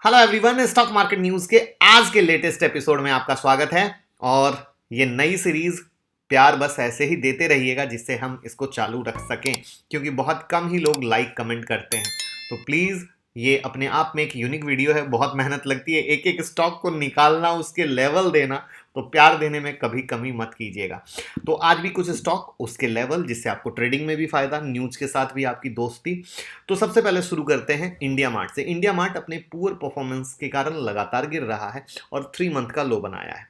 Hello everyone, stock market news के आज के लेटेस्ट एपिसोड में आपका स्वागत है। और ये नई सीरीज प्यार बस ऐसे ही देते रहिएगा जिससे हम इसको चालू रख सकें, क्योंकि बहुत कम ही लोग लाइक कमेंट करते हैं। तो प्लीज, ये अपने आप में एक यूनिक वीडियो है, बहुत मेहनत लगती है एक एक स्टॉक को निकालना, उसके लेवल देना। तो प्यार देने में कभी कमी मत कीजिएगा। तो आज भी कुछ स्टॉक, उसके लेवल, जिससे आपको ट्रेडिंग में भी फायदा, न्यूज के साथ भी आपकी दोस्ती। तो सबसे पहले शुरू करते हैं इंडिया मार्ट से। इंडिया मार्ट अपने पुअर परफॉर्मेंस के कारण लगातार गिर रहा है और 3 मंथ का लो बनाया है।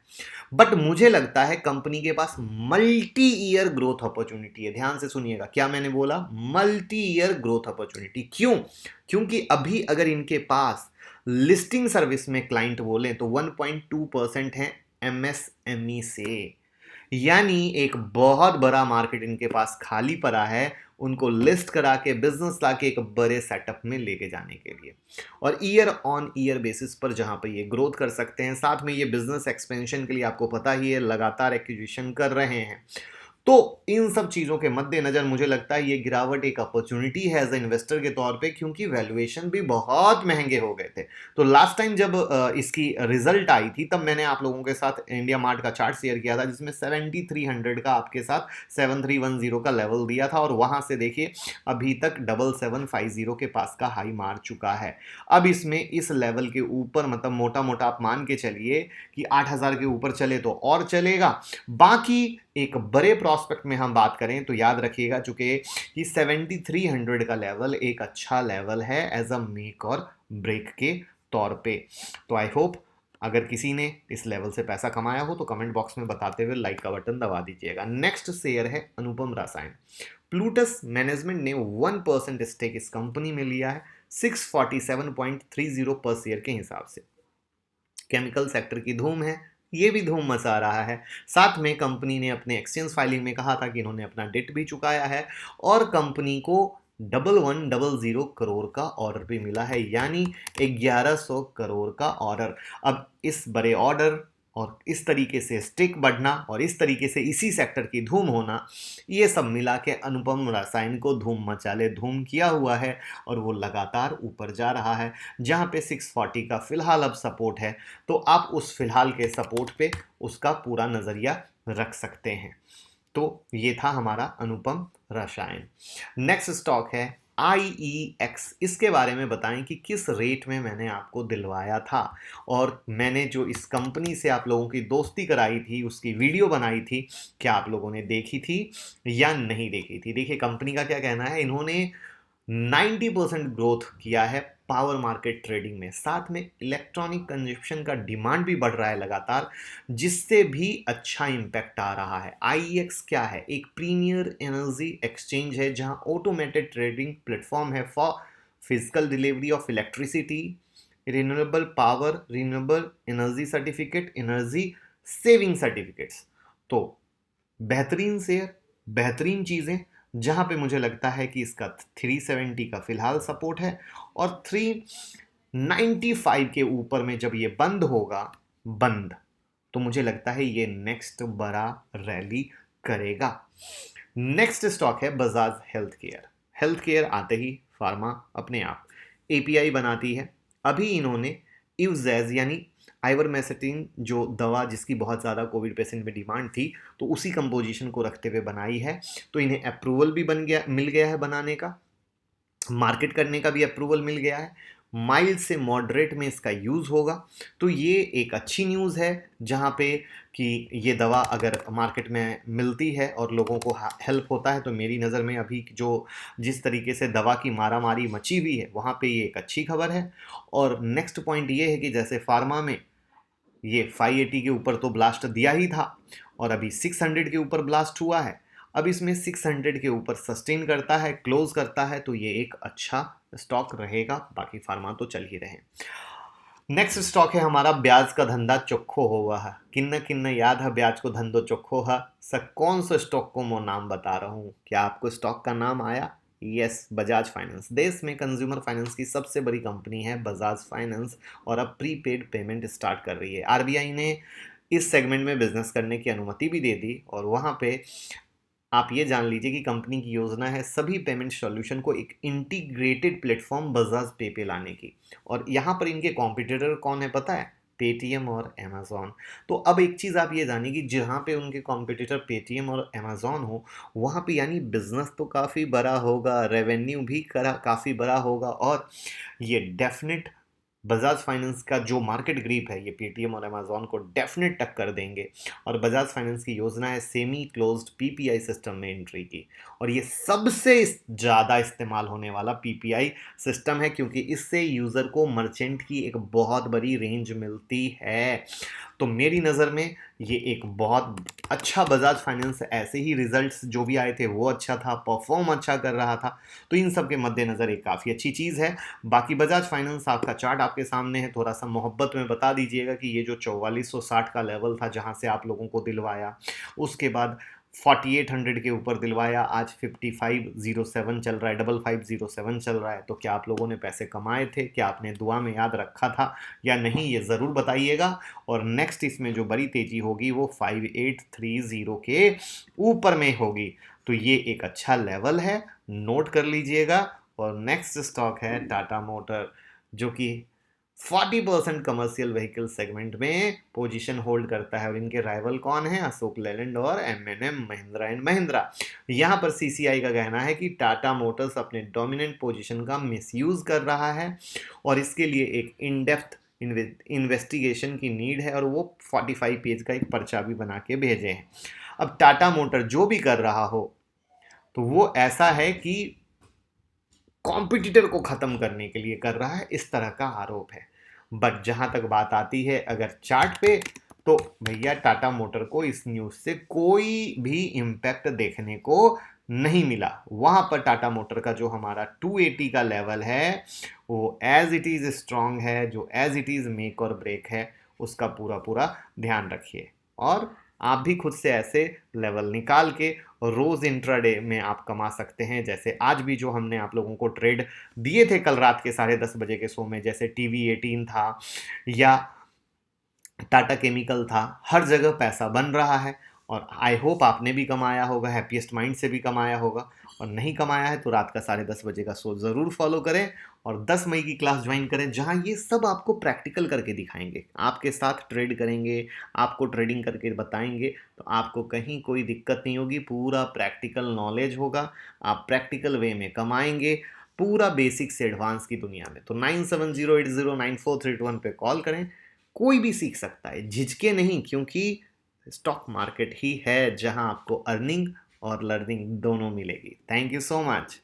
बट मुझे लगता है कंपनी के पास मल्टी ईयर ग्रोथ अपॉर्चुनिटी है। ध्यान से सुनिएगा, क्या मैंने बोला? Multi year growth opportunity. क्यों? क्योंकि अभी अगर इनके पास लिस्टिंग सर्विस में क्लाइंट बोले तो 1.2% है एमएसएमई से। यानी एक बहुत बड़ा मार्केट इनके पास खाली पड़ा है, उनको लिस्ट करा के बिजनेस ला के एक बड़े सेटअप में लेके जाने के लिए। और ईयर ऑन ईयर बेसिस पर जहां पर ये ग्रोथ कर सकते हैं, साथ में ये बिजनेस एक्सपेंशन के लिए आपको पता ही है लगातार एक्विजिशन कर रहे हैं। तो इन सब चीजों के मद्देनजर मुझे लगता है ये गिरावट एक अपॉर्चुनिटी है एज ए इन्वेस्टर के तौर पे, क्योंकि वैल्यूएशन भी बहुत महंगे हो गए थे। तो लास्ट टाइम जब इसकी रिजल्ट आई थी, तब मैंने आप लोगों के साथ इंडिया मार्ट का चार्ट शेयर किया था, जिसमें 7300 का आपके साथ 7310 का लेवल दिया था। और वहां से देखिए अभी तक 7750 के पास का हाई मार चुका है। अब इसमें इस लेवल के ऊपर, मतलब मोटा मोटा आप मान के चलिए कि 8000 के ऊपर चले तो और चलेगा। बाकी एक बड़े प्रोस्पेक्ट में हम बात करें तो याद रखिएगा, चूंकि कि 7300 का लेवल एक अच्छा लेवल है एज अ मेक और ब्रेक के तौर पे। तो आई होप अगर किसी ने इस लेवल से पैसा कमाया हो तो कमेंट बॉक्स में बताते हुए लाइक का बटन दबा दीजिएगा। नेक्स्ट शेयर है अनुपम रसायन। प्लूटस मैनेजमेंट ने 1% स्टेक इस कंपनी में लिया है 647.30 पर शेयर के हिसाब से। केमिकल सेक्टर की धूम है, ये भी धूम मचा रहा है। साथ में कंपनी ने अपने एक्सचेंज फाइलिंग में कहा था कि इन्होंने अपना डेट भी चुकाया है और कंपनी को 1100 करोड़ का ऑर्डर भी मिला है, यानी 1100 करोड़ का ऑर्डर। अब इस बड़े ऑर्डर और इस तरीके से स्टिक बढ़ना और इस तरीके से इसी सेक्टर की धूम होना, ये सब मिला के अनुपम रसायन को धूम मचाले धूम किया हुआ है। और वो लगातार ऊपर जा रहा है, जहां पे 640 का फिलहाल अब सपोर्ट है। तो आप उस फिलहाल के सपोर्ट पे उसका पूरा नजरिया रख सकते हैं। तो ये था हमारा अनुपम रसायन। नेक्स्ट स्टॉक है IEX। इसके बारे में बताएं कि किस रेट में मैंने आपको दिलवाया था, और मैंने जो इस कंपनी से आप लोगों की दोस्ती कराई थी, उसकी वीडियो बनाई थी, क्या आप लोगों ने देखी थी या नहीं देखी थी? देखिए कंपनी का क्या कहना है, इन्होंने 90% ग्रोथ किया है पावर मार्केट ट्रेडिंग में। साथ में इलेक्ट्रॉनिक कंजप्शन का डिमांड भी बढ़ रहा है लगातार, जिससे भी अच्छा इंपैक्ट आ रहा है। IEX क्या है? एक प्रीमियर एनर्जी एक्सचेंज है, जहां ऑटोमेटेड ट्रेडिंग प्लेटफॉर्म है for physical delivery of electricity, renewable power, renewable energy certificate, energy saving certificates. तो बेहतरीन शेयर, बेहतरीन चीज़ें, जहां पे मुझे लगता है कि इसका 370 का फिलहाल सपोर्ट है और 395 के ऊपर में जब ये बंद होगा, बंद, तो मुझे लगता है ये नेक्स्ट बड़ा रैली करेगा। नेक्स्ट स्टॉक है Bajaj health care. Health care आते ही फार्मा अपने आप API बनाती है। अभी इन्होंने इवजैज यानी आइवरमेक्टिन, जो दवा जिसकी बहुत ज़्यादा कोविड पेशेंट में डिमांड थी, तो उसी कंपोजिशन को रखते हुए बनाई है। तो इन्हें अप्रूवल भी मिल गया है बनाने का, मार्केट करने का भी अप्रूवल मिल गया है। माइल्ड से मॉडरेट में इसका यूज़ होगा। तो ये एक अच्छी न्यूज़ है, जहाँ पे कि ये दवा अगर मार्केट में मिलती है और लोगों को हेल्प होता है, तो मेरी नज़र में अभी जो जिस तरीके से दवा की मारामारी मची हुई है, वहाँ पे ये एक अच्छी खबर है। और नेक्स्ट पॉइंट ये है कि जैसे फार्मा में ये 580 के ऊपर तो ब्लास्ट दिया ही था, और अभी 600 के ऊपर ब्लास्ट हुआ है। अब इसमें 600 के ऊपर सस्टेन करता है, क्लोज करता है, तो ये एक अच्छा स्टॉक रहेगा। बाकी फार्मा तो चल ही रहे। नेक्स्ट स्टॉक है हमारा ब्याज का धंधा चोखो हुआ है। किन्न किन्न याद है ब्याज को धंधो चोखो है। सर कौन सा स्टॉक को मैं नाम बता रहा हूँ, क्या आपको स्टॉक का नाम आया? Yes, Bajaj finance. देश में कंज्यूमर फाइनेंस की सबसे बड़ी कंपनी है बजाज फाइनेंस, और अब प्रीपेड पेमेंट स्टार्ट कर रही है। RBI ने इस सेगमेंट में बिजनेस करने की अनुमति भी दे दी, और वहाँ पे आप ये जान लीजिए कि कंपनी की योजना है सभी पेमेंट सॉल्यूशन को एक इंटीग्रेटेड प्लेटफॉर्म बजाज पे पे लाने की। और यहाँ पर इनके कॉम्पिटिटर कौन है पता है? पेटीएम और अमेजोन। तो अब एक चीज़ आप ये जानिए कि जहाँ पे उनके कॉम्पिटिटर पेटीएम और अमेजोन हो, वहाँ पे यानी बिजनेस तो काफ़ी बड़ा होगा, रेवेन्यू भी करा काफ़ी बड़ा होगा, और ये डेफिनेट बजाज फाइनेंस का जो मार्केट ग्रिप है ये पेटीएम और अमेजोन को डेफिनेट टक्कर देंगे। और बजाज फाइनेंस की योजना है सेमी क्लोज्ड पीपीआई सिस्टम में एंट्री की, और ये सबसे ज़्यादा इस्तेमाल होने वाला पीपीआई सिस्टम है, क्योंकि इससे यूज़र को मर्चेंट की एक बहुत बड़ी रेंज मिलती है। तो मेरी नज़र में ये एक बहुत अच्छा बजाज फाइनेंस, ऐसे ही रिजल्ट्स जो भी आए थे वो अच्छा था, परफॉर्म अच्छा कर रहा था, तो इन सब के मद्देनज़र एक काफ़ी अच्छी चीज़ है। बाकी बजाज फाइनेंस आपका चार्ट आपके सामने है, थोड़ा सा मोहब्बत में बता दीजिएगा कि ये जो 4460 का लेवल था जहाँ से आप लोगों को दिलवाया, उसके बाद 4800 के ऊपर दिलवाया, आज 5507 चल रहा है, 5507 चल रहा है। तो क्या आप लोगों ने पैसे कमाए थे? क्या आपने दुआ में याद रखा था या नहीं, ये ज़रूर बताइएगा। और नेक्स्ट इसमें जो बड़ी तेज़ी होगी वो 5830 के ऊपर में होगी, तो ये एक अच्छा लेवल है, नोट कर लीजिएगा। और नेक्स्ट स्टॉक है टाटा मोटर, जो कि 40% कमर्शियल व्हीकल सेगमेंट में पोजीशन होल्ड करता है। और इनके राइवल कौन है? अशोक लेलैंड और एम महिंद्रा एंड महिंद्रा। यहाँ पर सीसीआई का कहना है कि टाटा मोटर्स अपने डोमिनेंट पोजीशन का मिसयूज कर रहा है, और इसके लिए एक इन डेप्थ इन्वेस्टिगेशन की नीड है, और वो 45 पेज का एक पर्चा भी बना के भेजे हैं। अब टाटा मोटर जो भी कर रहा हो तो वो ऐसा है कि कॉम्पिटिटर को ख़त्म करने के लिए कर रहा है, इस तरह का आरोप है। बट जहाँ तक बात आती है अगर चार्ट पे, तो भैया टाटा मोटर को इस न्यूज़ से कोई भी इम्पैक्ट देखने को नहीं मिला। वहाँ पर टाटा मोटर का जो हमारा 280 का लेवल है वो एज इट इज़ स्ट्रांग है, जो एज इट इज़ मेक और ब्रेक है, उसका पूरा पूरा ध्यान रखिए। और आप भी खुद से ऐसे लेवल निकाल के रोज इंट्राडे में आप कमा सकते हैं। जैसे आज भी जो हमने आप लोगों को ट्रेड दिए थे कल रात के 10:30 बजे के शो में, जैसे टीवी 18 था या टाटा केमिकल था, हर जगह पैसा बन रहा है। और आई होप आपने भी कमाया होगा, हैप्पीएस्ट माइंड से भी कमाया होगा। और नहीं कमाया है तो रात का 10:30 बजे का शो ज़रूर फॉलो करें, और 10 मई की क्लास ज्वाइन करें जहां ये सब आपको प्रैक्टिकल करके दिखाएंगे, आपके साथ ट्रेड करेंगे, आपको ट्रेडिंग करके बताएंगे। तो आपको कहीं कोई दिक्कत नहीं होगी, पूरा प्रैक्टिकल नॉलेज होगा, आप प्रैक्टिकल वे में कमाएंगे, पूरा बेसिक से एडवांस की दुनिया में। तो 9708094321 पे कॉल करें, कोई भी सीख सकता है, झिझके नहीं, क्योंकि स्टॉक मार्केट ही है जहां आपको अर्निंग और लर्निंग दोनों मिलेगी। Thank you so much.